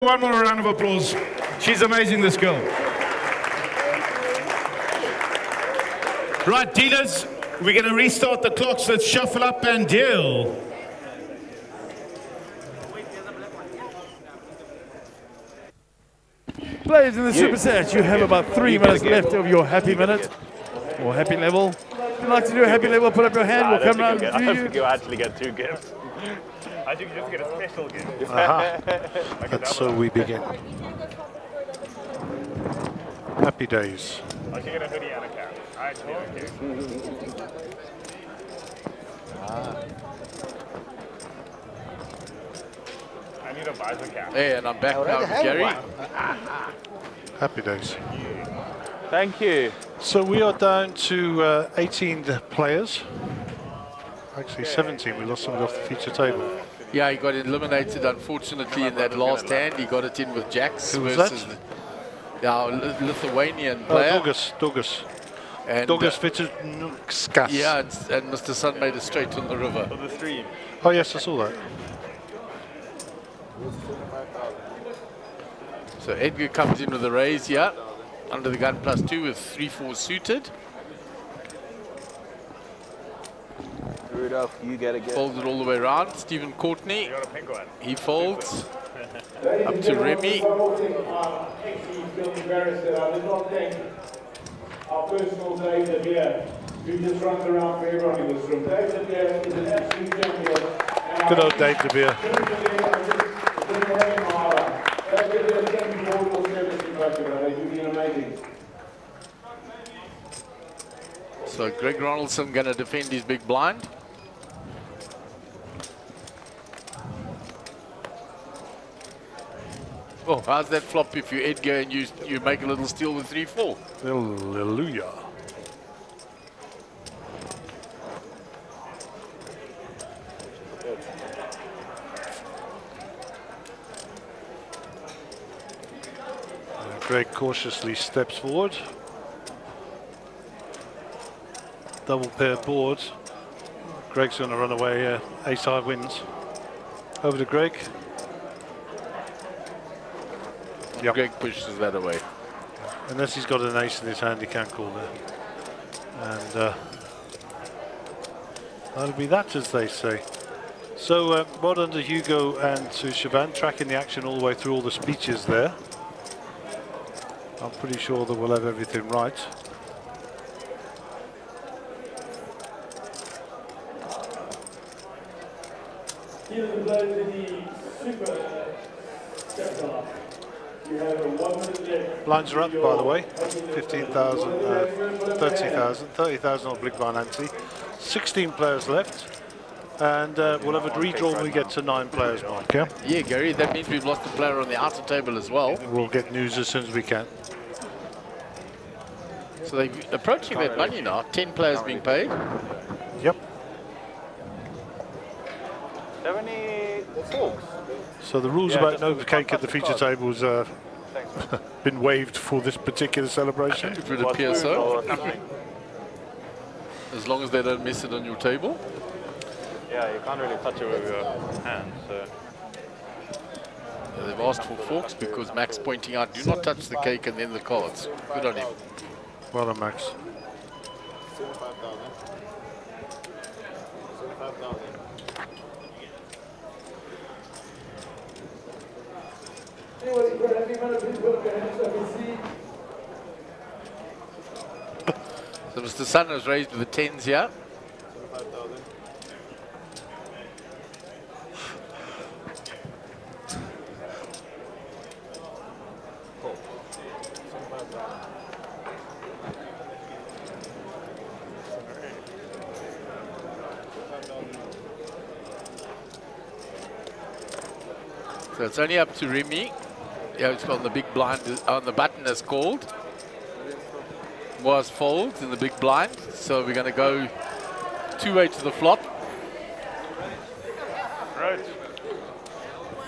One more round of applause. She's amazing, this girl. Right, dealers, we're going to restart the clocks. Let's shuffle up and deal. Players in the superset, you have about 3 minutes left of your happy minute or happy level. If you'd like to do a happy level, put up your hand. We'll come around and I do don't you. think you'll actually get 2 gifts. I think you just get a special gift. And so we begin. Happy days. I should get a hoodie and a cap. I actually don't care. I need a visor cap. Hey, and I'm back now with Gary. Happy days. Thank you. So we are down to 18 players. Actually 17, we lost somebody off the feature table. Yeah, he got eliminated, unfortunately, in that last hand. He got it in with Jacks Who was versus our Lithuanian player. Dogus. And, Dogus Vitinskas. yeah, and Mr. Sun made it straight on the river. For the stream. Oh yes, I saw that. So Edgar comes in with a raise here, under the gun +2 with 3-4 suited. Rudolph, you get a gift. Folds it all the way around. Stephen Courtney, You got a pink one. he folds. Up to Remy. Our personal David here, who just runs around for everyone in this room. David here is an absolute champion. Good old Dave De Beer. David here, thank you for all your service in Portugal. You've been amazing. So Greg Ronaldson going to defend his big blind. Oh, how's that flop if you Edgar and you make a little steal with 3-4? Hallelujah. Greg cautiously steps forward. Double pair board. Greg's going to run away. Ace high wins. Over to Greg. Yep. Greg pushes that away. Unless he's got an ace in his hand, he can't call there. And that'll be that, as they say. So, well done to Hugo and to Shaban, tracking the action all the way through all the speeches there. I'm pretty sure that we'll have everything right. Here the players in the super chapter. You have a 1 minute left. Blinds are up, by the way. 15,000, 30,000, 30,000 on Big Blind Ante. 16 players left. And we'll have a redraw when we get to 9 players, Mike, yeah? Yeah, Gary, that means we've lost a player on the outer table as well. We'll get news as soon as we can. So they're approaching that money now. 10 players being paid. Yep. 70 forks. So the rules about no cake at the feature table has been waived for this particular celebration. It would appear so. As long as they don't miss it on your table. Yeah, you can't really touch it with your hand, so. Yeah, they've asked for forks because Max pointing out, do not touch the cake and then the cards. Good on him. Well done, Max. So Mr. Sun has raised with the 10s here. So it's only up to Remy. Yeah, it's on the big blind, on the button as called. Was folds in the big blind. So we're going to go 2-way to the flop. Right.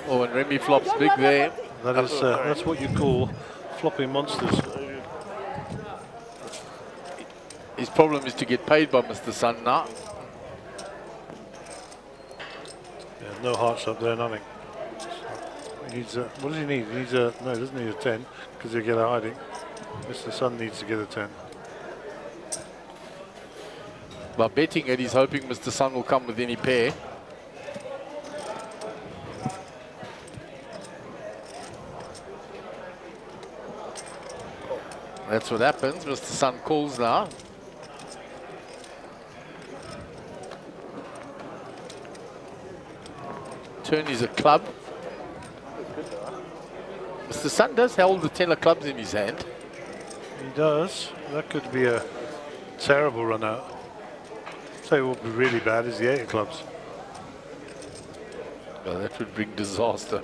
Oh, and Remy flops big there. That is, that's what you call flopping monsters. His problem is to get paid by Mr. Sun now. Yeah, no hearts up there, nothing. He needs a, what does he need? He needs a, no, he doesn't need a 10 because he'll get a hiding. Mr. Sun needs to get a 10. By betting it, he's hoping Mr. Sun will come with any pair. That's what happens. Mr. Sun calls now. Turn is a club. Mr. Sun does hold the 10 of clubs in his hand. He does. That could be a terrible run out. So what would be really bad is the 8 of clubs. Well, that would bring disaster.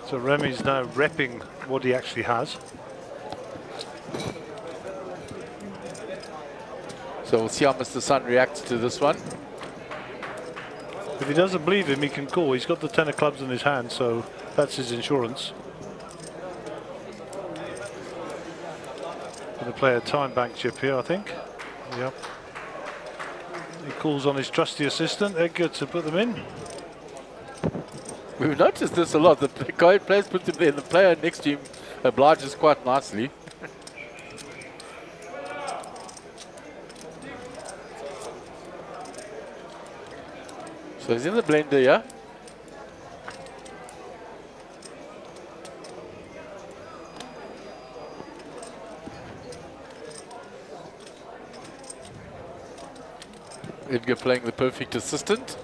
So Remy's now repping what he actually has. So we'll see how Mr. Sun reacts to this one. If he doesn't believe him, he can call. He's got the 10 of clubs in his hand, so that's his insurance. Going to play a time bank chip here, I think. Yep. He calls on his trusty assistant, Edgar, to put them in. We've noticed this a lot. The guy players put them there, and the player next to him obliges quite nicely. So he's in the blender, yeah? Edgar playing the perfect assistant.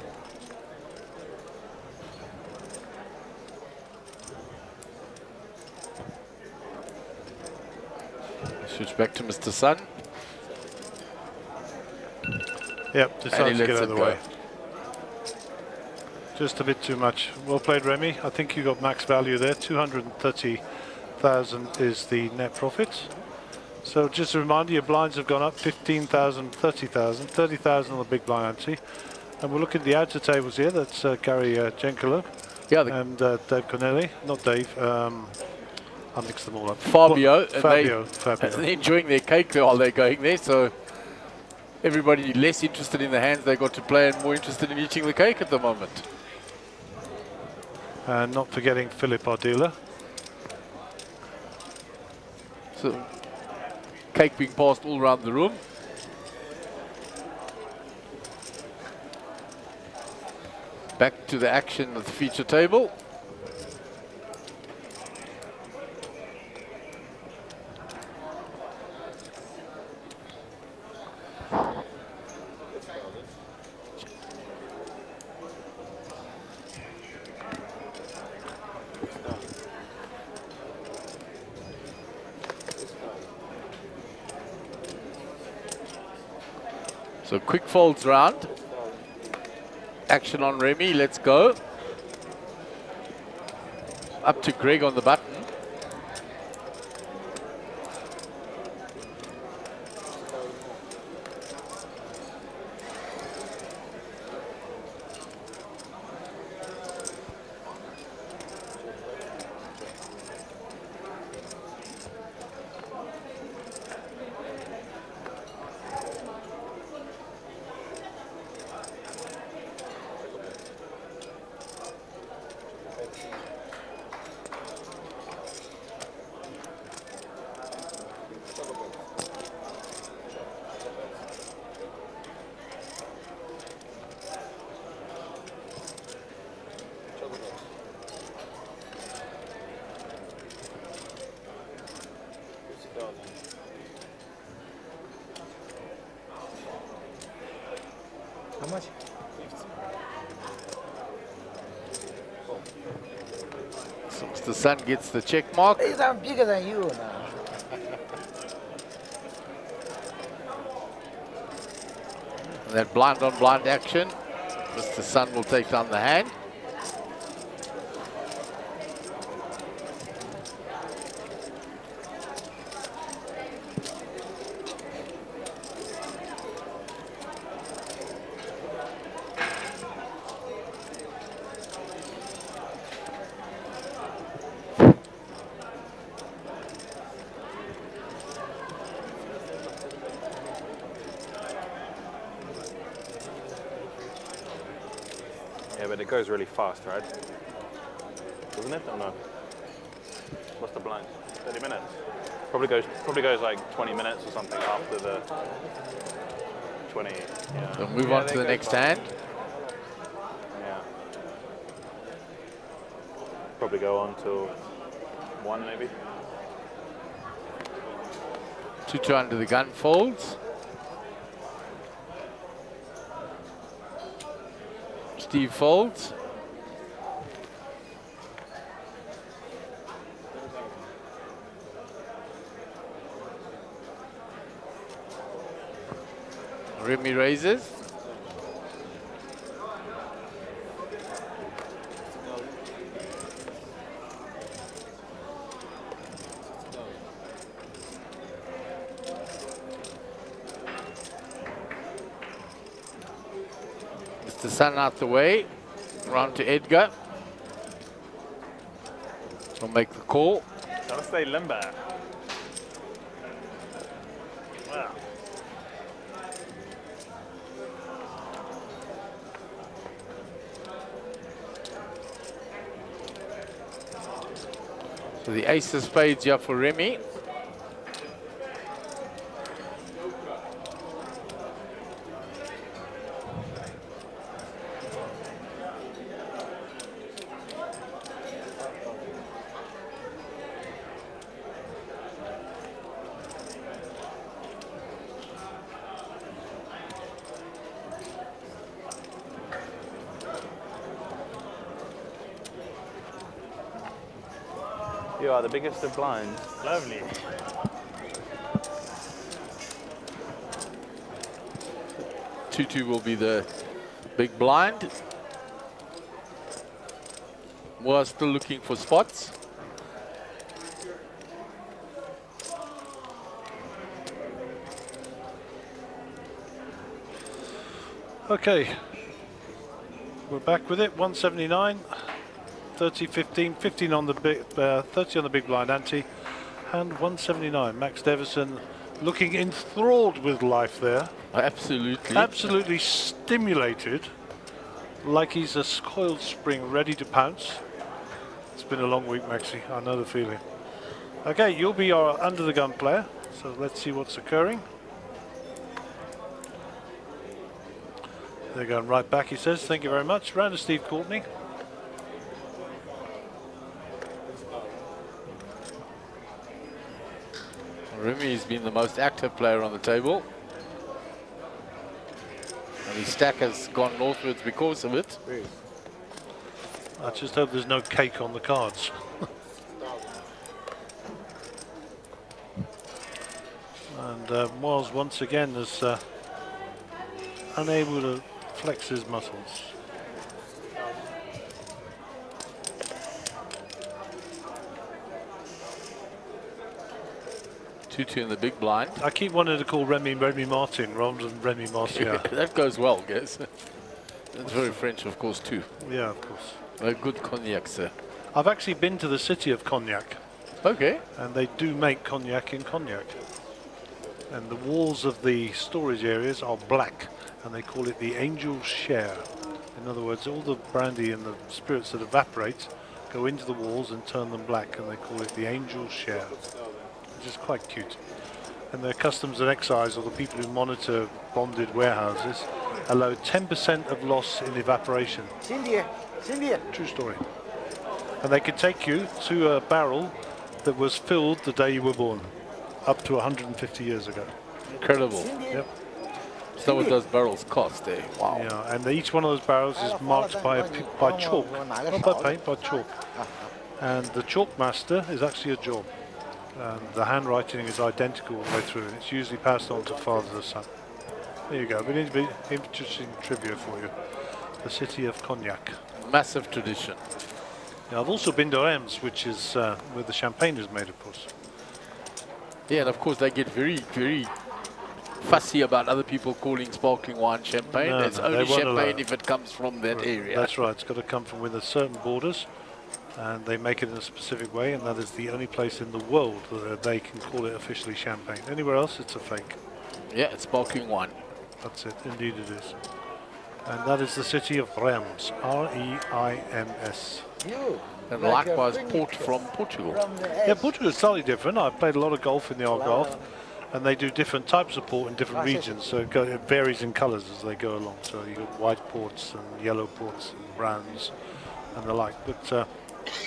Switch back to Mr. Sun. Yep, decides to get out of the go. way. Just a bit too much. Well played, Remy. I think you got max value there. 230,000 is the net profit. So just a reminder, your blinds have gone up 15,000, 30,000, 30,000 on the big blind ante. And we're looking at the outer tables here. That's Gary Jenkolo and Dave Connelly. Not Dave. I mixed them all up. Fabio. Fabio. They're enjoying their cake while they're going there. So everybody less interested in the hands they got to play and more interested in eating the cake at the moment. And not forgetting Philip, our dealer. So cake being passed all around the room. Back to the action of the feature table. So quick folds round. Action on Remy, let's go. Up to Greg on the button. How much? So Mr. Sun gets the check mark. I'm bigger than you now. And that blind on blind action. Mr. Sun will take down the hand. but it goes really fast, right? Doesn't it? Or no? What's the blind? 30 minutes. Probably goes like 20 minutes or something after the 20. Yeah. We'll move on to the next hand. Yeah. Probably go on till 1 maybe. 2-2 under the gun folds. Steve folds. Remy raises. Mr. Sun out the way. Round to Edgar. He'll make the call. Gotta stay limber. Wow. So the ace of spades here for Remy. You are the biggest of blinds. Lovely. Two will be the big blind. We're still looking for spots. Okay, we're back with it. 179, 30, 15, 15 on the big, 30 on the big blind ante, and 179. Max Devison looking enthralled with life there. Absolutely. Absolutely stimulated, like he's a coiled spring ready to pounce. It's been a long week, Maxi. I know the feeling. Okay, you'll be our under the gun player. So let's see what's occurring. They're going right back, he says. Thank you very much. Round to Steve Courtney. Remy's been the most active player on the table. And his stack has gone northwards because of it. I just hope there's no cake on the cards. And Miles once again is unable to flex his muscles. Two in the big blind. I keep wanting to call Remy Martin rather than Remy Martial. That goes well, guys. That's very French, of course, too. Yeah, of course. A good cognac, sir. I've actually been to the city of Cognac, Okay. and they do make cognac in Cognac. And the walls of the storage areas are black, and they call it the angel's share. In other words, all the brandy and the spirits that evaporate go into the walls and turn them black, and they call it the angel's share, which is quite cute. And their customs and excise, or the people who monitor bonded warehouses, allow 10% of loss in evaporation. Cindy, True story. And they could take you to a barrel that was filled the day you were born, up to 150 years ago. Incredible. Yep. So what those barrels cost, eh? Wow. Yeah, and each one of those barrels is marked by chalk, not by paint, by chalk. And the chalk master is actually a job. And the handwriting is identical all the way through, and it's usually passed on to father to son. There you go. But it'll be interesting trivia for you. The city of Cognac. Massive tradition. Now, I've also been to Reims, which is where the champagne is made, of course. Yeah, and of course they get very, very fussy about other people calling sparkling wine champagne. No, It's no, only they won't allow champagne it. if it comes from that area. That's right. It's got to come from within certain borders, and they make it in a specific way, and that is the only place in the world that they can call it officially champagne. Anywhere else, it's a fake. Yeah, it's sparkling wine. That's it. Indeed, it is. And that is the city of Reims, R-E-I-M-S. You. And like a likewise, phoenix Port from Portugal. From the Yeah, edge. Portugal is slightly different. I've played a lot of golf in the Algarve, and they do different types of port in different regions, so it varies in colours as they go along. So you got white ports and yellow ports and browns and the like. But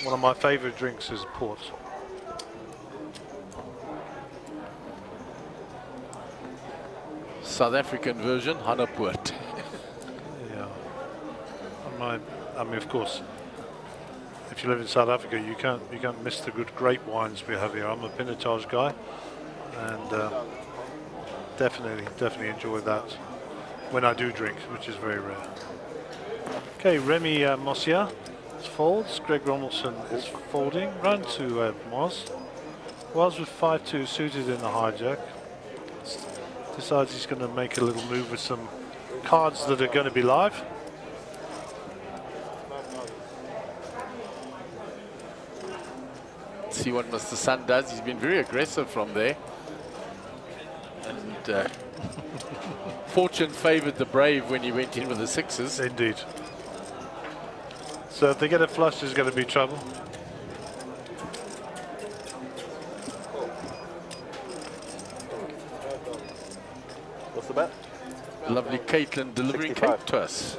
one of my favourite drinks is port. South African version, Hanaport. Yeah. I mean, of course, if you live in South Africa, you can't miss the good grape wines we have here. I'm a Pinotage guy, and definitely enjoy that when I do drink, which is very rare. Okay, Remy Mosia folds. Greg Ronaldson is folding. Round to Moz. Was with 5-2 suited in the hijack. Decides he's going to make a little move with some cards that are going to be live. See what Mr. Sun does. He's been very aggressive from there. And fortune favoured the brave when he went in with the sixes. Indeed. So if they get a flush, there's going to be trouble. What's the bet? Lovely Caitlin delivering 65. cake to us.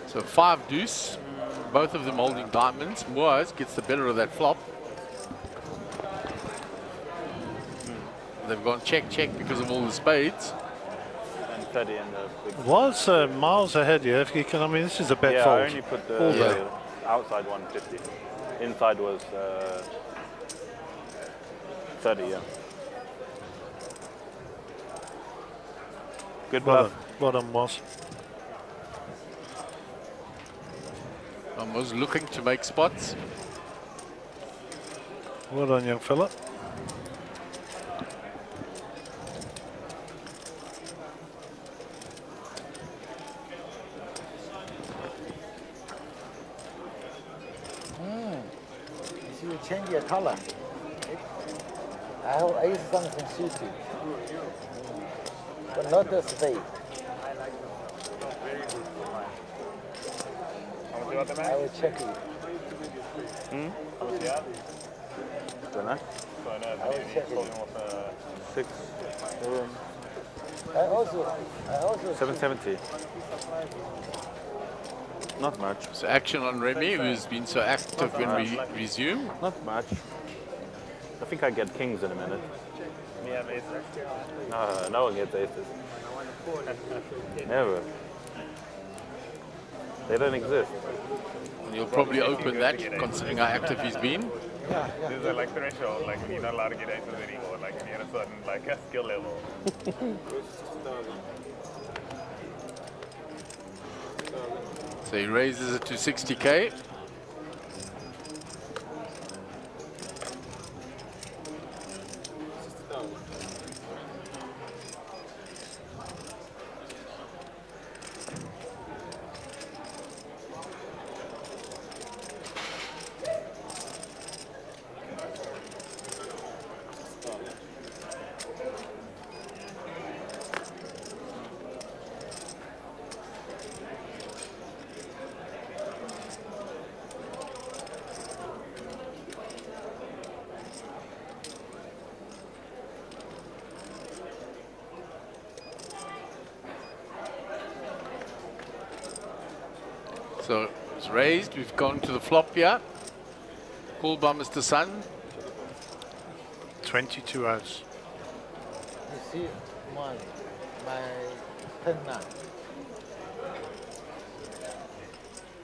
So 5 deuce, both of them holding diamonds. Moaz gets the better of that flop. They've gone check because of all the spades. And 30 in the big. Was miles ahead here. If you can, I mean, this is a bet Yeah, fold. I only put All the day. outside 150. Inside was 30, yeah. Good bluff. Well done, Moz. I was looking to make spots. Well done, young fella. You see, you change your color. I use something suited. But not the spade. I will check it. Don't know. I will check it. 6, I also 770. Not much. So action on Remy, who's been so active when we resume. Not much. I think I get kings in a minute. No, no one gets aces. Never. They don't exist. You'll probably open that, considering how active he's been. There's a like threshold, like you're not allowed to get aces anymore, like when you're at a certain like a skill level. So he raises it to 60k. So it's raised. We've gone to the flop here. Called by Mr. Sun. 22 outs. you see my pen now.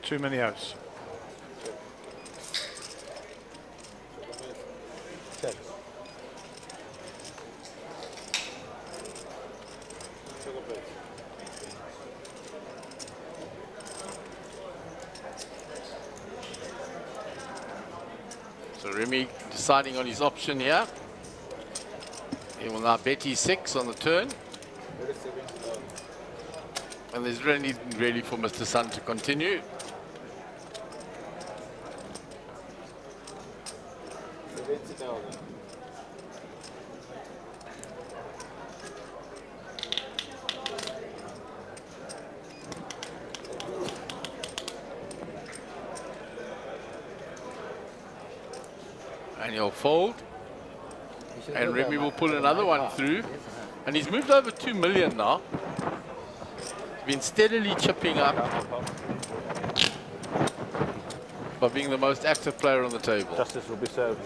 Too many outs. Check. Remy deciding on his option here. He will now bet E6 on the turn. And there's really for Mr. Sun to continue. And he'll fold. And Remy will pull another one through. And he's moved over 2 million now. He's been steadily chipping up by being the most active player on the table. Justice will be served.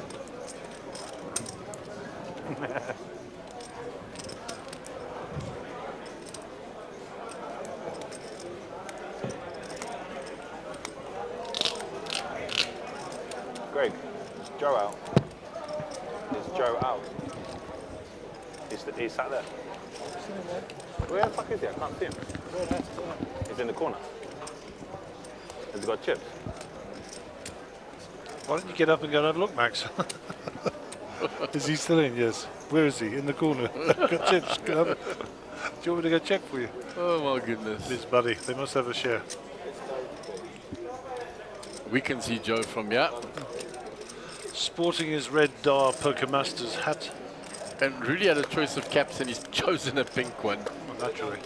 Greg, is Joe out? Is Joe out? He's sat there. Where the fuck is he? I can't see him. He's in the corner. Has he got chips? Why don't you get up and go and have a look, Max? Is he still in? Yes. Where is he? In the corner. Got chips. Go have it. Do you want me to go check for you? Oh my goodness. This buddy. They must have a share. We can see Joe from here. Sporting his red Dar Poker Masters hat. And Rudy had a choice of caps and he's chosen a pink one. Well, naturally.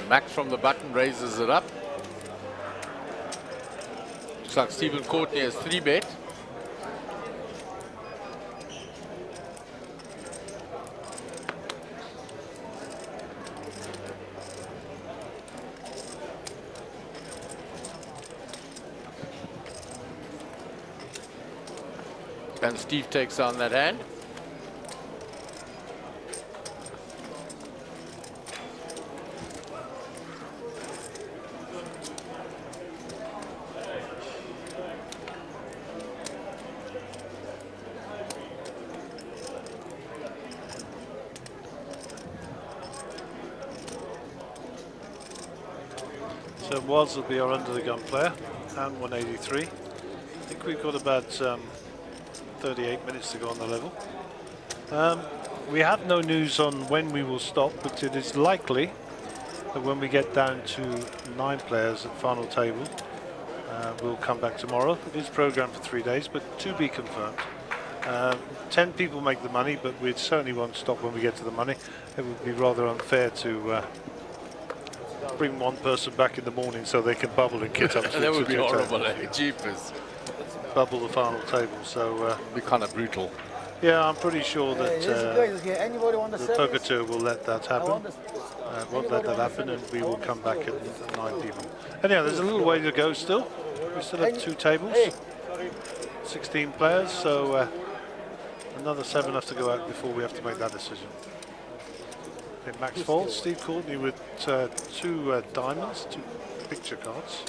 Max from the button raises it up. Looks like Stephen Courtney has 3-bet. And Steve takes on that hand. So Woz will be our under the gun player, and 183. I think we've got about 38 minutes to go on the level. We have no news on when we will stop, but it is likely that when we get down to 9 players at final table, we'll come back tomorrow. It is programmed for 3 days, but to be confirmed. 10 people make the money, but we certainly won't stop when we get to the money. It would be rather unfair to bring one person back in the morning so they can bubble and kit up. That would be horrible, jeepers. Bubble the final table, so It'd be kind of brutal. yeah, I'm pretty sure that Anybody want the Poker Tour will let that happen. Won't let that happen, and we will come back at 9 people. Anyhow, there's a little way to go still. We still have 2 tables, 16 players, so another 7 have to go out before we have to make that decision. Okay, Max folds, Steve Courtney with 2 diamonds, 2 picture cards.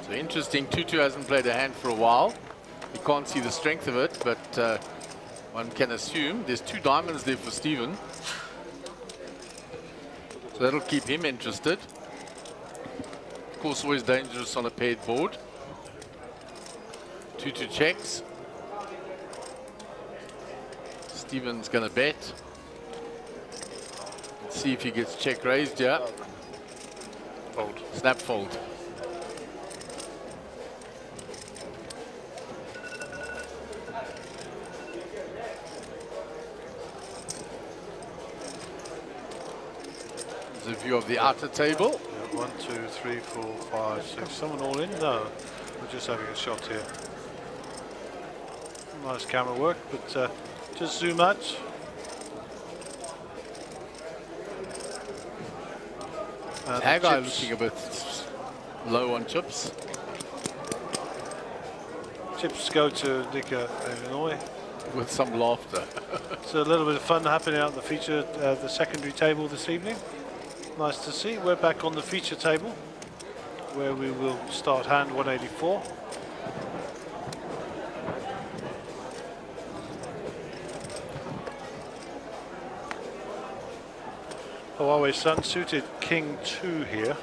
So interesting, 2-2 hasn't played a hand for a while. You can't see the strength of it, but one can assume there's 2 diamonds there for Stephen. So that'll keep him interested. Of course, always dangerous on a paired board. 2-2 checks. Stephen's going to bet. Let's see if he gets check raised here. Fold. Snap fold. There's a view of the outer table. 1, 2, 3, 4, 5, 6. Someone all in? No, we're just having a shot here. Nice camera work, but just zoom out. And Haggai chips. looking a bit low on chips. Chips go to Nika, Illinois. With some laughter. So a little bit of fun happening out the feature, the secondary table this evening. Nice to see. We're back on the feature table, where we will start hand 184. Huawei Sun suited King 2 here.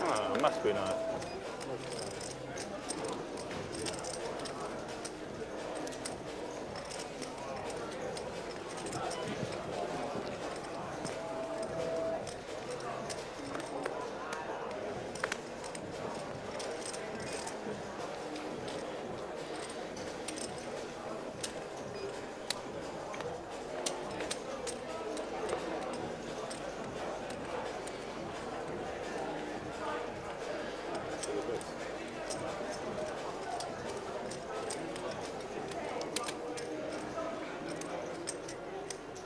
Oh, must be nice.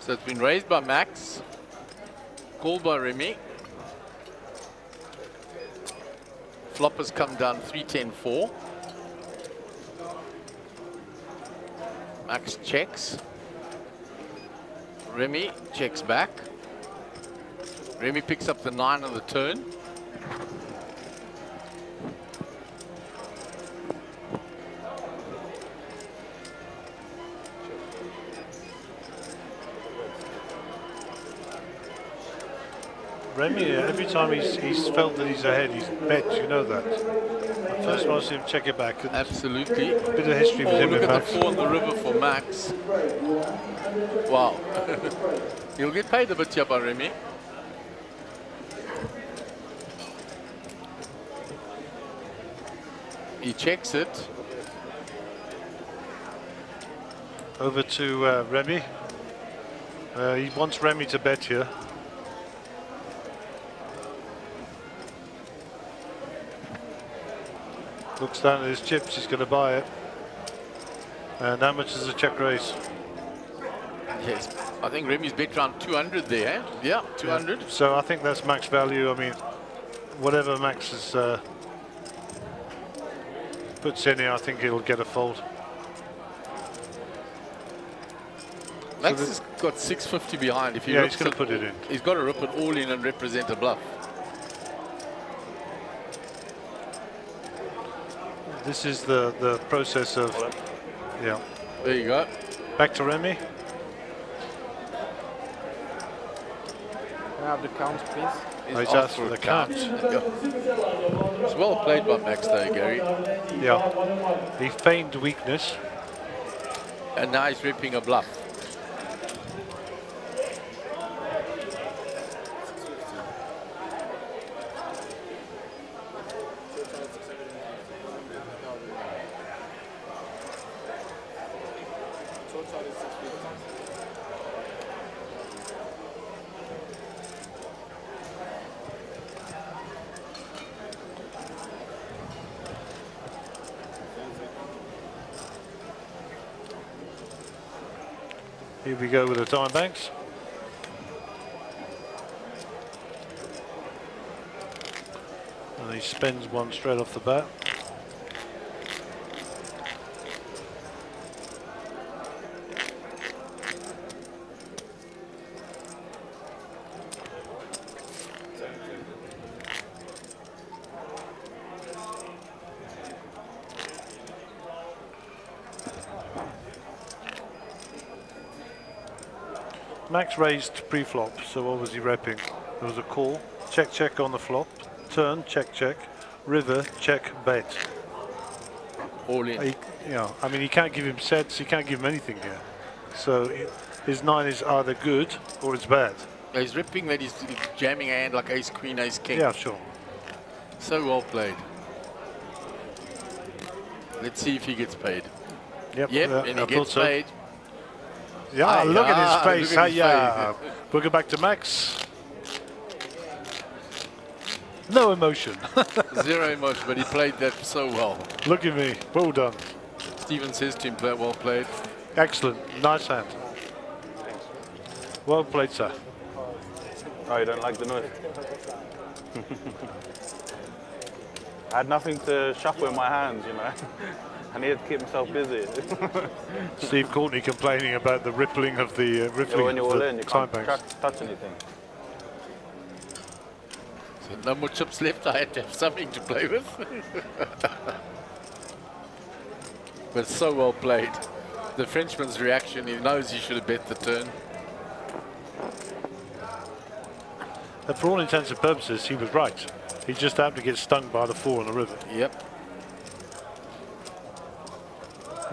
So it's been raised by Max, called by Remy. Flop has come down 3-10-4. Max checks. Remy checks back. Remy picks up the 9 on the turn. Remy, every time he's felt that he's ahead, he's bet, you know that. I first want to see him check it back. Absolutely. Bit of history with Oh, him look in at Max. the 4 on the river for Max. Wow. He'll get paid a bit here by Remy. He checks it. Over to Remy. He wants Remy to bet here. Looks down at his chips, he's going to buy it. And how much is a check raise? Yes. I think Remy's bet around 200 there. Eh? Yeah, 200. Yeah. So I think that's max value. I mean, whatever Max is, puts in here, I think he'll get a fold. Max has got 650 behind. If he Yeah, rips he's going to put it in. He's got to rip it all in and represent a bluff. This is the process of, yeah. There you go. Back to Remy. Can I have the count, please? He's He's asked for the count. It's well played by Max there, Gary. Yeah. He feigned weakness. And now he's ripping a bluff. Here we go with the time banks. And he spends one straight off the bat. Max raised pre-flop, so what was he repping? There was a call, check, check on the flop, turn, check, check, river, check, bet. All in. I mean, he can't give him sets, he can't give him anything here. So his 9 is either good or it's bad. He's ripping that he's jamming a hand like ace, queen, ace, king. Yeah, sure. So well played. Let's see if he gets paid. Yep, And he gets paid. Yeah, look at his face. Look at his Yeah. face. We'll go back to Max. No emotion. Zero emotion, but he played that so well. Look at me. Well done. Stephen says to him, well played. Excellent. Nice hand. Well played, sir. Oh, you don't like the noise? I had nothing to shuffle in my hands, you know. I needed to keep myself busy. Steve Courtney complaining about the rippling of the When you're all in, you time can't banks. touch anything. So no more chips left. I had to have something to play with. But so well played. The Frenchman's reaction, he knows he should have bet the turn. And for all intents and purposes, he was right. He just happened to get stung by the 4 on the river. Yep.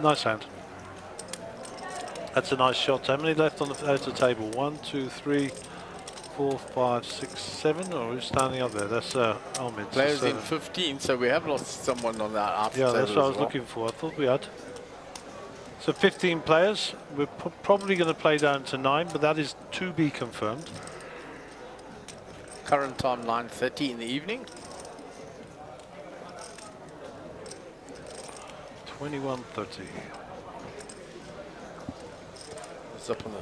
Nice hand. That's a nice shot. How many left on the outer table? 1, 2, 3, 4, 5, 6, 7. Or who's standing up there? That's Ahmed. Players in 15, so we have lost someone on that outer Yeah, table that's what I as was well. looking for. I thought we had. So 15 players. We're probably going to play down to 9, but that is to be confirmed. Current time 9:30 in the evening. 21:30. What's up on the...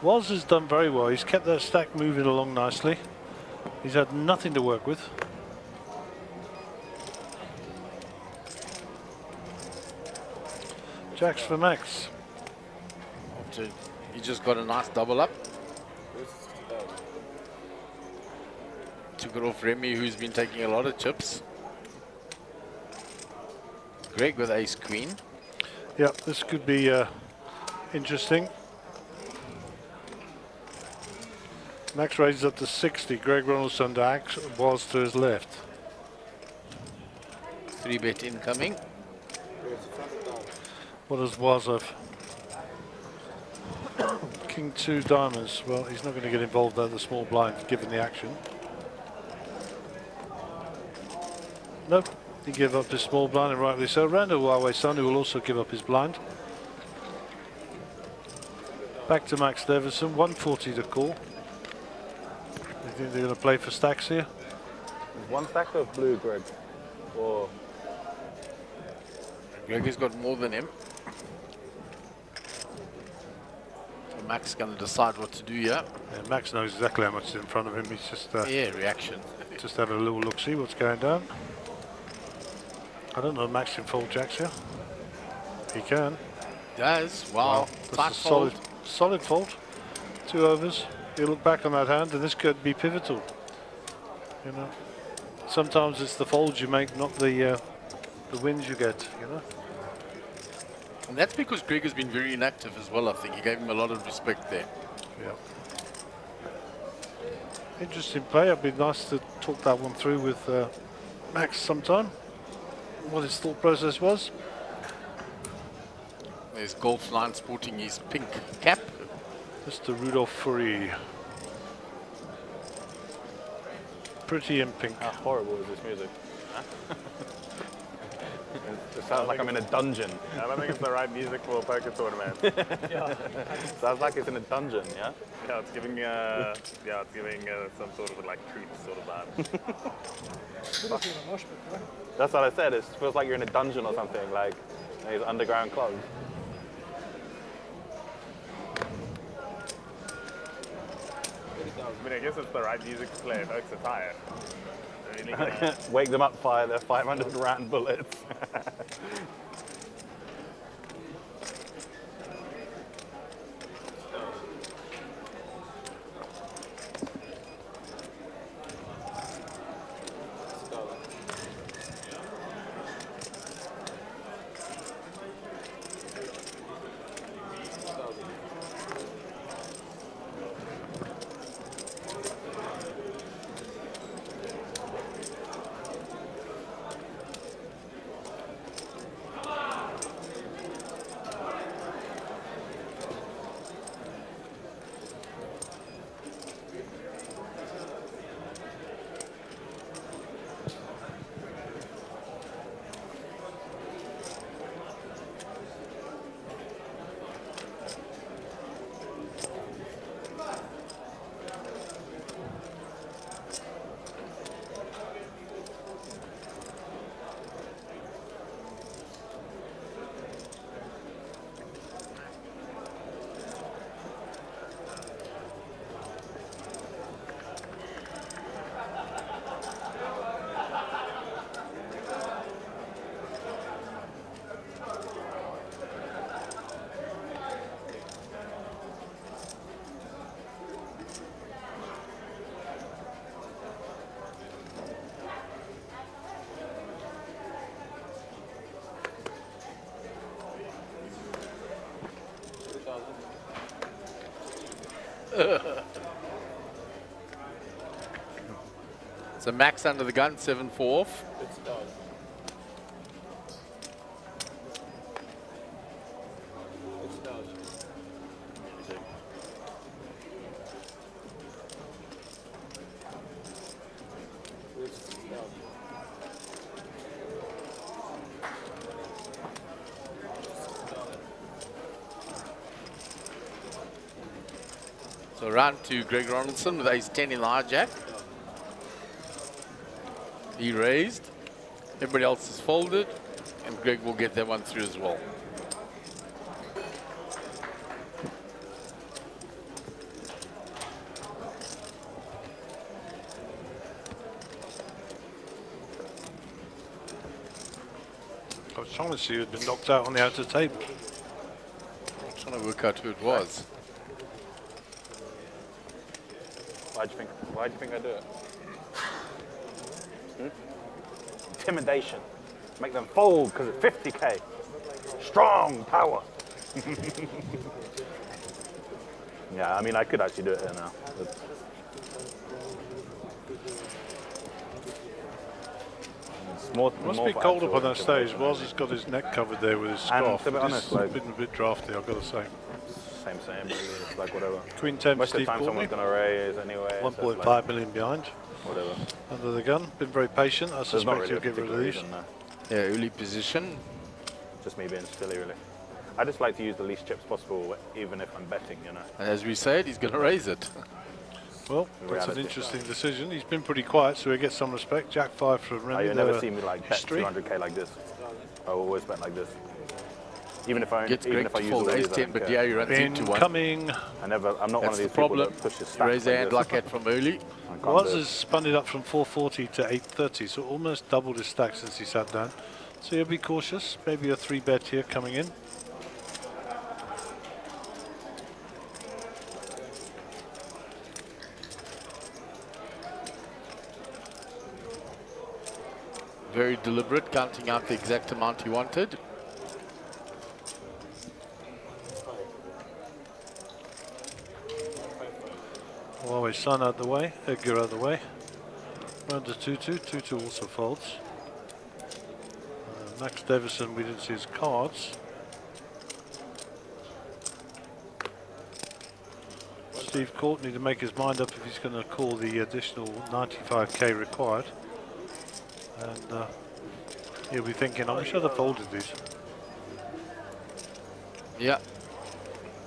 Woz has done very well. He's kept that stack moving along nicely. He's had nothing to work with. Jacks for Max. He just got a nice double up. Took it off Remy, who's been taking a lot of chips. Greg with ace queen. Yeah, this could be interesting. Max raises up to 60. Greg Ronaldson to axe, Woz to his left. 3-bet incoming. What does Woz have? King 2 diamonds. Well, he's not going to get involved at the small blind given the action. Nope, he gave up his small blind, and rightly so. Randall Huawei Sun, who will also give up his blind. Back to Max Leveson, 140 to call. You think they're going to play for stacks here? One stack of blue, Greg. Or Greg has got more than him. So Max is going to decide what to do here. Yeah, Max knows exactly how much is in front of him. He's just Yeah, reaction. just having a little look, see what's going down. I don't know if Max can fold jacks here. He can. Does. Wow. That's Tight a fold. solid fold. 2 overs. You look back on that hand, and this could be pivotal. You know, sometimes it's the folds you make, not the wins you get. You know. And that's because Greg has been very inactive as well, I think. He gave him a lot of respect there. Yeah. Interesting play. It'd be nice to talk that one through with Max sometime. What his thought process was. There's Golf Line sporting his pink cap. Mr. Rudolph Furry. Pretty in pink. how horrible is this music? Huh? It sounds like I'm in a dungeon. I don't think it's the right music for a poker tournament. Sounds like it's in a dungeon, yeah? Yeah, it's giving some sort of like treat sort of vibe. That's what I said. It feels like you're in a dungeon or something, like these underground clubs. I mean, I guess it's the right music to play. Folks are tired. They're really gonna- Wake them up, fire their 500 round bullets. So Max under the gun, 7-4 off. So round to Greg Ronaldson with ace-10 in the hijack. He raised. Everybody else is folded. And Greg will get that one through as well. I was trying to see who had been knocked out on the outer table. I'm trying to work out who it was. Why'd you think I do it? Intimidation. Make them fold because it's 50k. Strong power. Yeah, I mean, I could actually do it here now. It must be cold up on that stage. Whilst he's got his neck covered there with his scarf. To be honest, like, It's been a bit drafty, I've got to say. Same, really. It's like whatever. Queen 10 Most of the Steve time someone's Courtney. going to raise anyway. 1.5 million behind. Whatever. Under the gun. Been very patient. I There's suspect not really he'll a get rid of particular these. reason, no. Yeah, early position. Just me being silly, really. I just like to use the least chips possible, even if I'm betting, you know. And as we said, he's going to raise it. Well, that's an interesting decision. He's been pretty quiet, so he gets some respect. Jack 5 from Remy. You'll never see me like bet history. 200k like this. I will always bet like this. Even if I Gets even Greg if I to use all fold these, I ace-10, don't but care. yeah, he runs into one. Incoming. I'm not one of That's these the people problem. that pushes You stacks raise a hand like like this. that from early. I can't Was do it. has spun it up from 440 to 830, so almost doubled his stack since he sat down. So he'll be cautious. Maybe a 3-bet here coming in. Very deliberate, counting out the exact amount he wanted. Well, his son out the way, Edgar out the way. Round to 2-2. 2-2 also folds. Max Davison, we didn't see his cards. Steve Courtney to make his mind up if he's going to call the additional 95k required. And he'll be thinking, I should have folded these. Yeah.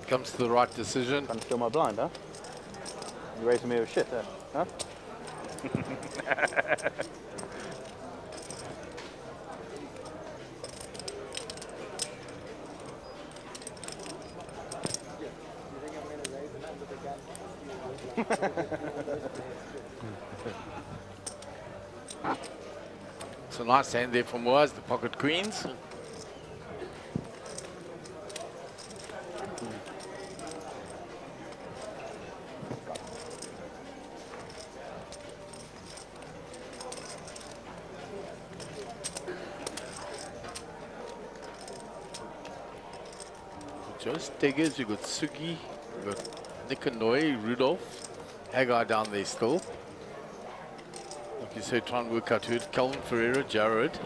Comes to the right decision. Trying to steal my blind, huh? You raising me with shit there, huh? It's a nice hand there from Waz, the pocket queens. Joe Steggers, you got Suki, you got Nikonoi, Rudolph, Hagar down there still. Like you said, try and work out who it. Calvin Ferreira, Jared.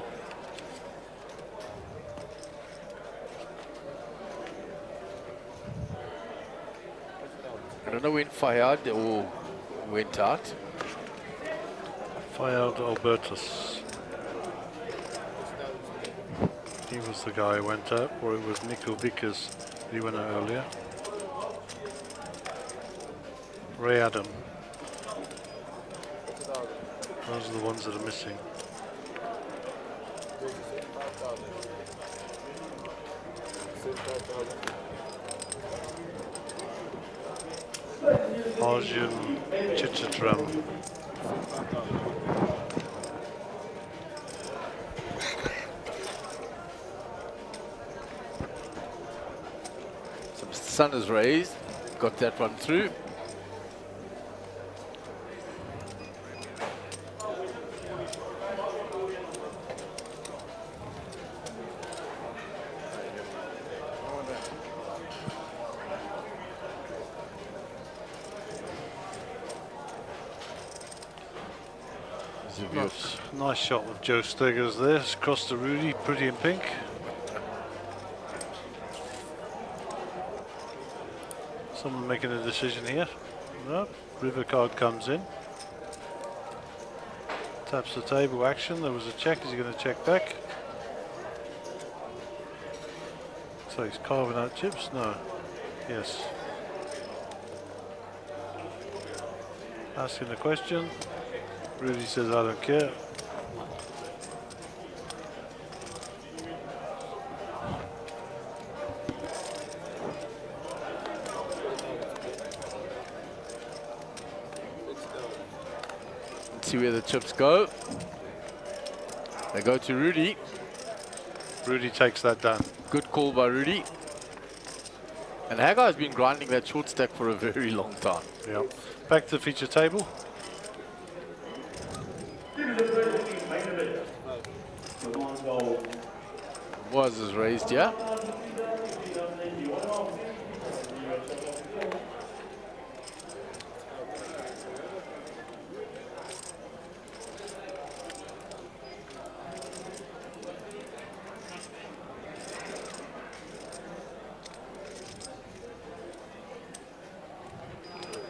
I don't know when Fayad or went out. Fayad Albertus. He was the guy who went out, or it was Nico Vickers. He went out earlier. Ray Adam. Those are the ones that are missing. Arjun Chitratram. Some sun is raised, got that one through. Nice of you. Nice shot with Joe Stegers there. It's across to Rudy, pretty in pink. Someone making a decision here. No, river card comes in. Taps the table action. There was a check. Is he going to check back? So he's carving out chips? No. Yes. Asking the question. Rudy says, I don't care. Let's see where the chips go. They go to Rudy. Rudy takes that down. Good call by Rudy. And Haggai's been grinding that short stack for a very long time. Yeah. Back to the feature table. Was is raised, yeah?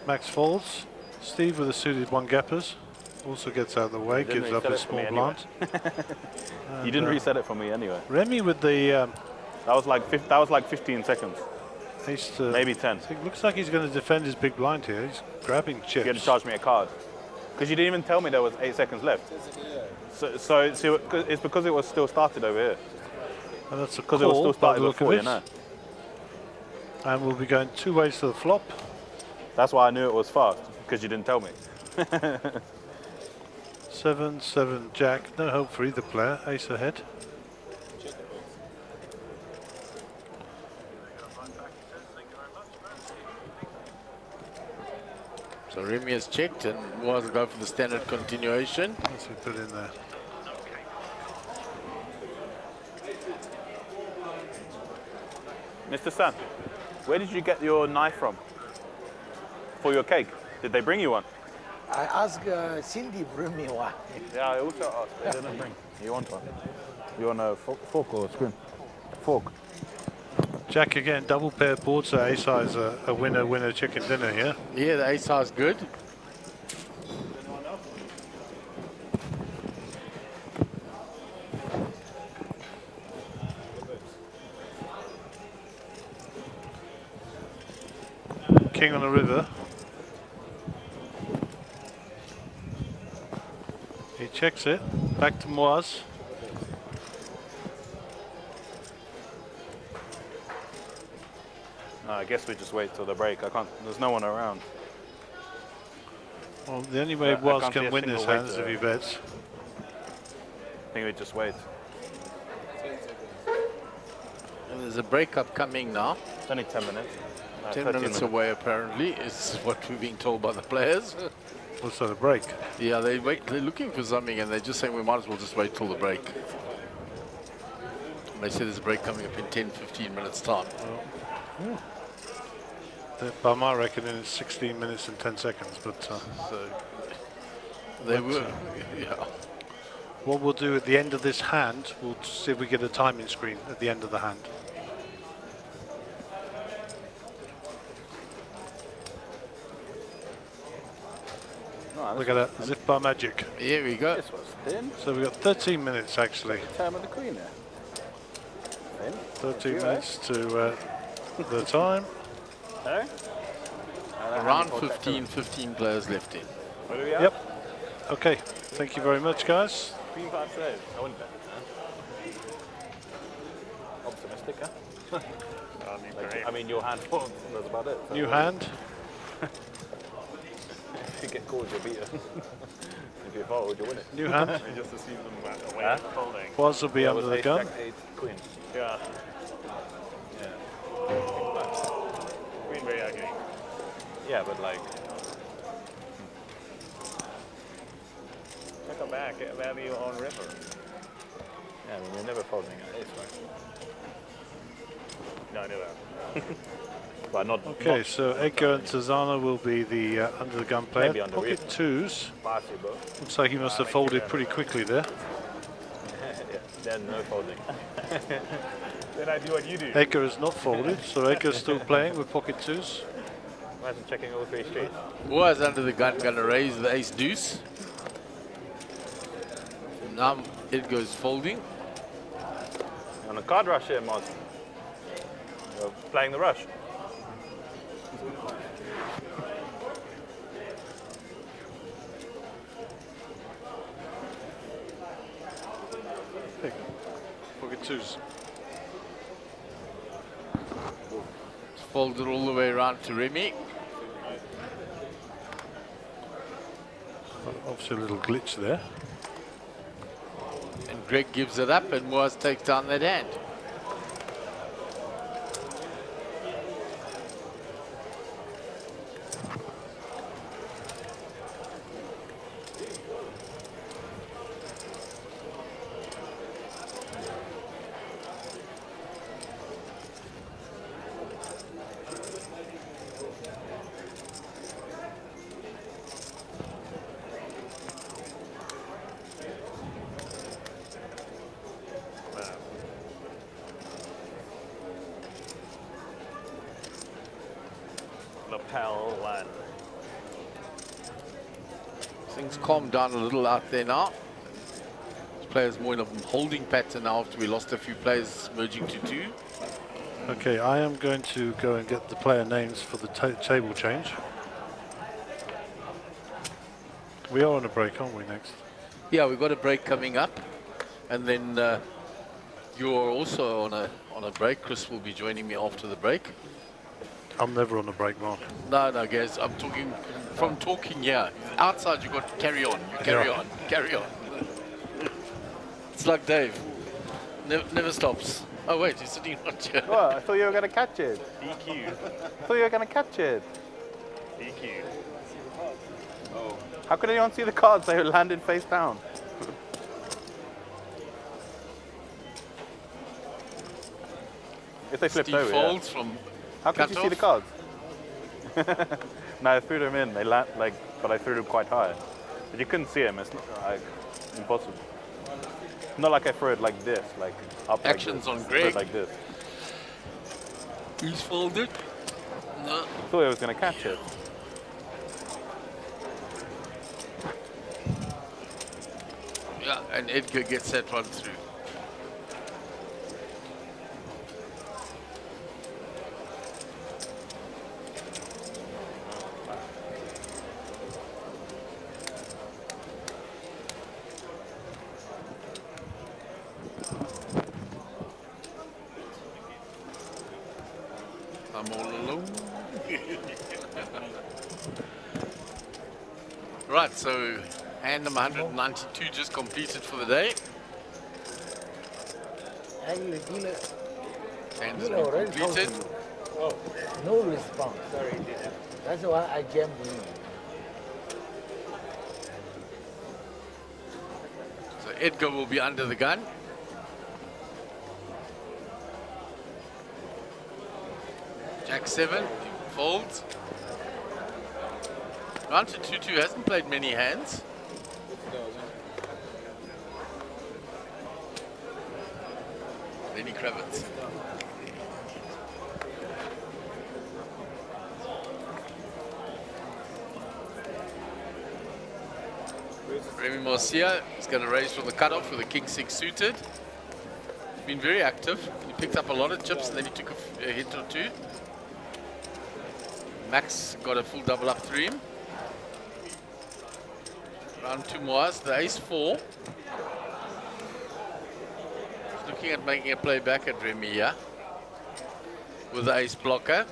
Max folds. Steve with the suited one gappers. Also gets out of the way, gives up a small blind. You didn't reset it for me anyway. Remy with the That was like 15 seconds, ace to... maybe 10. It looks like he's going to defend his big blind here. He's grabbing chips. You had to charge me a card because you didn't even tell me there was 8 seconds left. So it's because it was still started over here. And that's a Because it was call still by started the look before, of you know. And we'll be going two ways to the flop. That's why I knew it was fast, because you didn't tell me. 7-7 jack. No hope for either player. Ace ahead. So Remy has checked and was go for the standard continuation. What's he put in there? Mr. San, where did you get your knife from? For your cake? Did they bring you one? I asked Cindy bring me one. Yeah, I also asked. They didn't bring. You want one? You want a fork or a spoon? Fork. Jack again, double pair board, so ace high is a winner chicken dinner here. Yeah, the ace high is good. King on the river. He checks it. Back to Moaz. No, I guess we just wait till the break. I can't. There's no one around. Well, the only way I Moaz can't see can a win this single hand is if he bets. I think we just wait. And there's a breakup coming now. It's only 10 minutes. 10 13 minutes away, apparently, is what we're being told by the players. What's that, a break? Yeah, they're looking for something and they're just saying we might as well just wait till the break. And they say there's a break coming up in 10-15 minutes time. By my reckoning, it's 16 minutes and 10 seconds, but So they were, yeah. what we'll do at the end of this hand, we'll see if we get a timing screen at the end of the hand. Look at that, as if by magic. Here we go. This was thin. So we've got 13 minutes actually. Term of the Queen there. Thin. 13 minutes to the time. No? Around 15 players left in. What do we have? Yep. Okay, thank you very much, guys. Queen 5 saves. I wouldn't bet. Optimistic, huh? I mean, your hand falls. That's about it. So New hand. If you get called, you'll beat it. If you fold, you'll win it. New hand. Just to see them away folding. Was will be under the gun. Jack 8, Queen. Yeah. Queen very ugly. Yeah, but like. Come back, value on river. Yeah, I mean, you're never folding an ace, right? No, never. But not. Okay, not so Edgar and Tazana will be the under the gun player. Maybe under Pocket reef. twos. possible. Looks like he must have folded pretty quickly there. Yeah, then no folding. Then I do what you do. Edgar is not folded, so Edgar's still playing with pocket twos. Imagine checking all three streets. Was under the gun, gonna raise the ace deuce. Now it goes folding. On a card rush here, Moz. You're playing the rush. Pocket twos. Folded all the way around to Remy. Obviously a little glitch there. And Greg gives it up and Moaz takes down that hand. Lapel one. Things calmed down a little out there now. Players more in a holding pattern now after we lost a few players merging to two. Okay, I am going to go and get the player names for the table change. We are on a break, aren't we, next? Yeah, we've got a break coming up. And then you're also on a break. Chris will be joining me after the break. I'm never on a break, Mark. No, guys, I'm talking from talking here. Outside, you got to carry on. You carry on, carry on. It's like Dave. Never stops. Oh, wait, he's sitting on chair. Oh, I thought you were going to catch it. EQ. I thought you were going to catch it. EQ. How could anyone see the cards? They landed face down. If they flipped Steve over, yeah. folds from How could you see the cards? No, I threw them in. They but I threw them quite high. But you couldn't see them. It's not impossible. Not like I threw it like this, like up. Actions like on this. Threw it Greg. like this. He's folded. No. I thought I was going to catch it. Yeah, and Edgar gets that one through. I'm all alone. Right, so hand number 192 just completed for the day. Hand has been completed. No response. Sorry, that's why I jammed in. So Edgar will be under the gun. Jack 7, he folds. Round to 2-2 hasn't played many hands. Lenny Kravitz. Remy Marcia is going to raise from the cutoff with a king 6 suited. Been very active. He picked up a lot of chips and then he took a hit or two. Max got a full double up through him. Round 2 Moaz, the ace 4. He's looking at making a play back at Remy here with the ace blocker.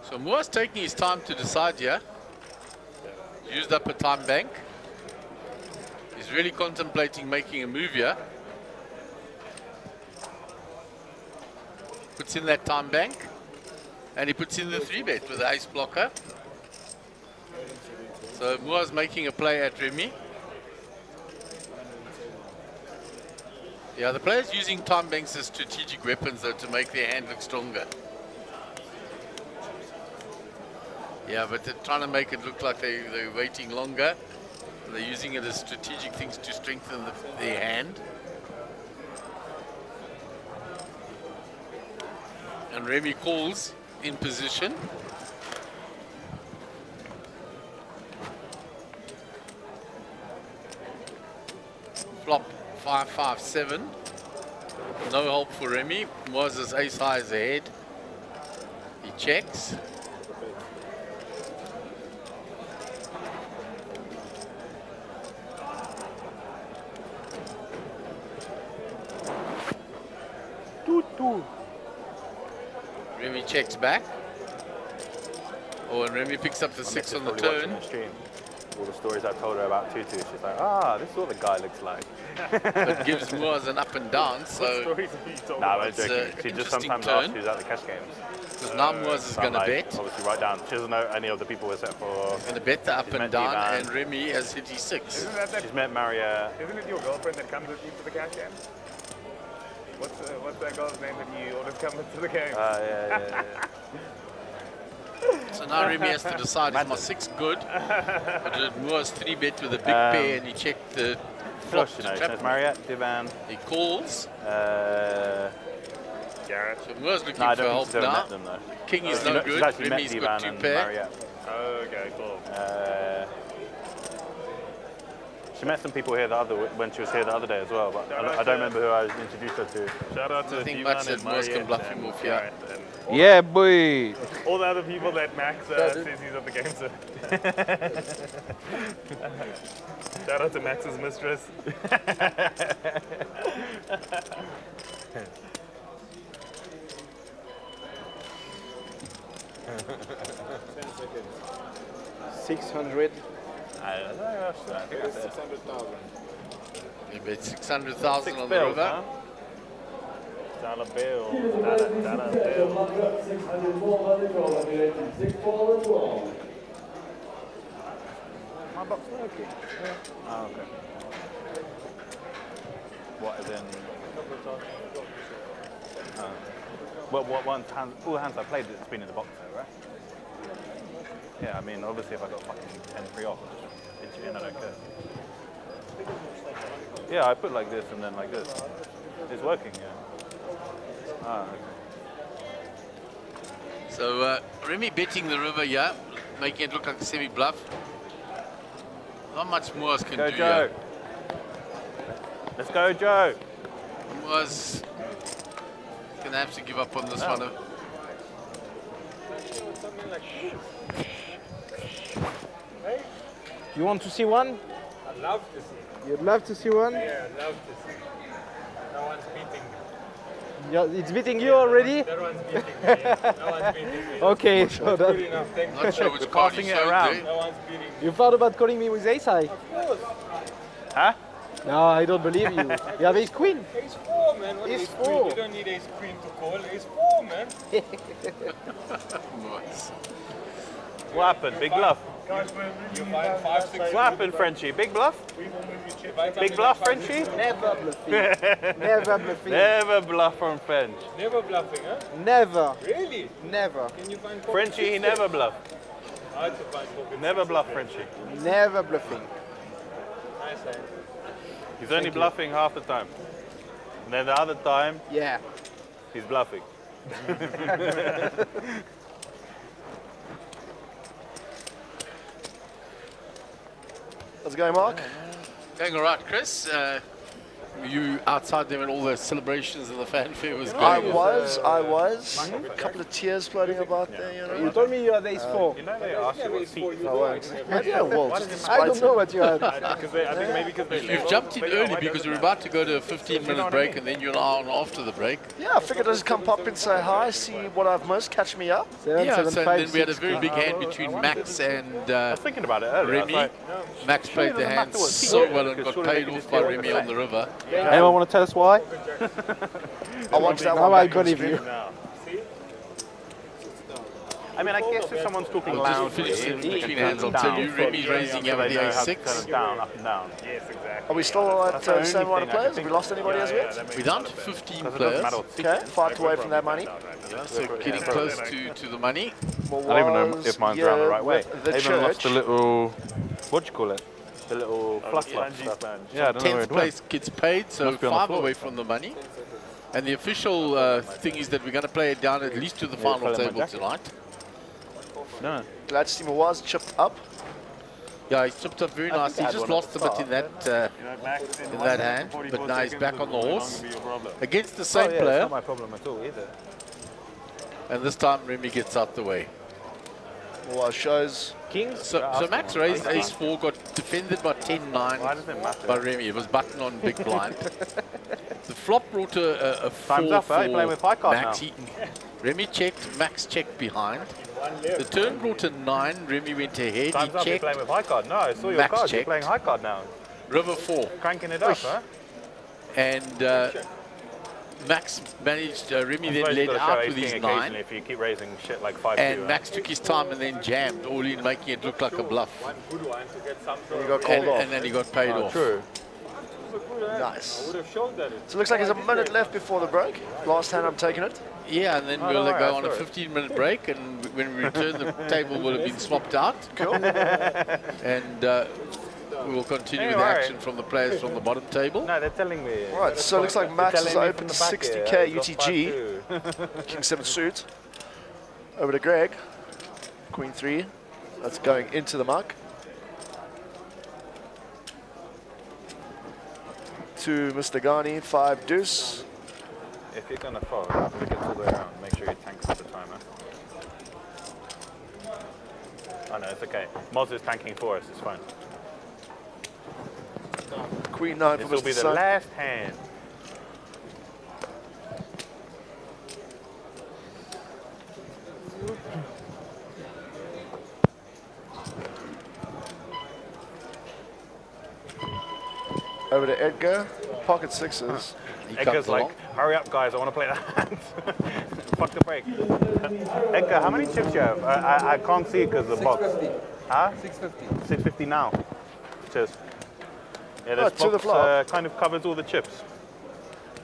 So Moaz taking his time to decide here. Used up a time bank. He's really contemplating making a move here. Puts in that time bank. And he puts in the 3-bet with the ace blocker. So Moa's making a play at Remy. Yeah, the players using time banks as strategic weapons though to make their hand look stronger. Yeah, but they're trying to make it look like they're waiting longer. They're using it as strategic things to strengthen their hand. And Remy calls in position. Flop 5-5-7. No help for Remy. Moa's ace high is ahead. He checks. Remy checks back. Oh, and Remy picks up the 6 on the turn. All the stories I told her about Tutu, she's like, this is what the guy looks like. But gives Moa's an up and down, so Nah, I'm it's joking. She just sometimes asks who's at the cash games. because now Moa's is going to bet. Obviously, write down. She doesn't know any of the people we're set for. Going to bet the up and down, and Remy has hit his 6. She's met Maria. Isn't it your girlfriend that comes with you to the cash game? What's that girl's name that you always come with to the game? Yeah. So now Remy has to decide, is my 6 good? Or did Moa's 3-bet with a big pair and he checked the flop? She knows Maria, Divan. He calls. Garrett. So Moa's looking No, I for don't help think she's ever now. met them though. King is She's no not- good. She's actually met Remy's got Divan 2 and pair. Maria. Okay, cool. She met some people here when she was here the other day as well, but I don't remember who I introduced her to. Shout out to Nothing Divan much that and Moa's Maria can bluff and him off Garrett here. and Yeah, boy. all the other people that Max says he's at the game. So. Shout out to Max's mistress. $600. I don't know. I think that's it. 600,000. He bet 600,000 Six on the bills, river. huh? Dollar bill. Dollar Bill. bill. 600, 1200, 1200, 6, 12, and 12. My box working. Oh, okay. What is in? Well, all the hands I played, it's been in the box though, right? Yeah, I mean, obviously if I got fucking 10 free off, it's in, I don't care. Yeah, I put like this and then like this. It's working, yeah. Okay. So Remy betting the river here, making it look like a semi-bluff. Not much Moa's can Go, do Joe. here. Let's go, Joe. Moa's going to have to give up on this one. You want to see one? I'd love to see. You'd love to see one? Yeah, I'd love to see. No one's beating me. It's beating you already? That one's beating me. Yeah. No one's beating me. Okay, so Good that, enough, thank you. Not sure which card passing he it showed around. there. No one's beating me. you thought about calling me with ace high? Of course. Huh? No, I don't believe you. You have ace queen. Ace 4, man. What Ace ace four. queen? You don't need ace queen to call. Ace 4, man. Moa's. What happened? Big bluff. You find 5, 6. What happened, Frenchie? Big bluff? Big bluff, Frenchie? Never bluffing. Never bluffing. Never bluff on French. Never bluffing, huh? Never. Really? Never. Can you find pocket Frenchie, he sixes? never bluff. Hard to find pocket Never sixes, bluff man. Frenchie. Never bluffing. Nice hand. He's only bluffing half the time. And then the other time, Yeah. he's bluffing. How's it going, Mark? Going all right, Chris. You outside them and all the celebrations and the fanfare was great. I was. A couple of tears floating about there, you know. You told me you had ace 4. You know they asked you what seat. I won't. Yeah, well, just I don't despite know it. what you had. I think maybe because they You've jumped in early because we're about to go to a 15-minute break and then you're on after the break. Yeah, I figured I'd just come pop in, say hi, see what I've missed, catch me up. 7, Yeah, 7, so 5, then we had a 6. very big hand between Max and I was thinking about it earlier. I was Remy. like, Max played the doesn't hand matter what seat so you're in, well and because got surely paid they can off just by do what Remy they on the river. Anyone want to tell us why? I watched that Now one I back on believe stream. you. I mean, I guess if someone's talking Well, just loudly, finish it they between can hands. turn I'll it tell down. you, Remy's raising So out they the know how to A6. turn it down, up and down. Yes, exactly. Are we still at That's the only same amount of thing I players? can Have we think lost anybody as yet? We're down to 15 Because it doesn't players. matter what Okay, 5 away from that money. Yeah, so getting close to the money. What I don't even know was if mine's around the right way. with the I even lost church? the little, what do you call it? The little fluff stuff. Yeah, I don't know where 10th it went. place gets paid, so Must be on the 5 floor. away from the money. And the official thing is that we're going to play it down at least to the final fell in my table jacket. tonight. No. Gladsteamer was chipped up. Yeah, he's chipped up very nicely. He just lost a bit in that hand, but now he's back on the horse against the same Oh, yeah, it's player. not my problem at all either. And this time Remy gets out the way. Well, shows Kings? So Max raised ace-4, got defended by 10-9 Why does it matter? by Remy. It was button on big blind. The flop brought a 4 Time's up, for eh? You're playing with high card Max. now. Remy checked, Max checked behind. The turn brought a 9, Remy went ahead, Time's he up, you're checked, playing with high card. No, I saw your Max card. You're checked. playing high card now. river 4. Cranking it up, huh? And Max managed, Remy then led out with his 9. If you keep raising shit like 5-2. And Max took his time and then jammed, all in making it look like a bluff. you got called off. And then he got paid off. True. Nice. So it looks like there's a minute left before the break. Last hand, I'm taking it. Yeah, and then Oh, we'll don't worry, go I on a saw it. 15-minute break, and when we return, the table will have been swapped out. Cool. And we will continue with the Alright. action from the players from the bottom table. No, they're telling me. All right, so it looks like Max is telling me open from to the back 60k here, it's UTG. got 5-2. King 7 suit. Over to Greg. Queen 3. That's going into the muck. To Mr. Ghani, 5 deuce. If you're gonna fold, look it all the way around. Make sure you tank at the timer. Oh no, it's okay. Moz is tanking for us, it's fine. Queen 9 This for will be Mr. the Sun. last hand. Over to Edgar, pocket 6s. He Edgar's comes like, along. hurry up guys, I want to play that hand. Fuck the break. Edgar, how many chips do you have? I can't see because of the box. 650. Huh? 650. 650 now. Cheers. Yeah, Oh, this to the box flop. kind of covers all the chips.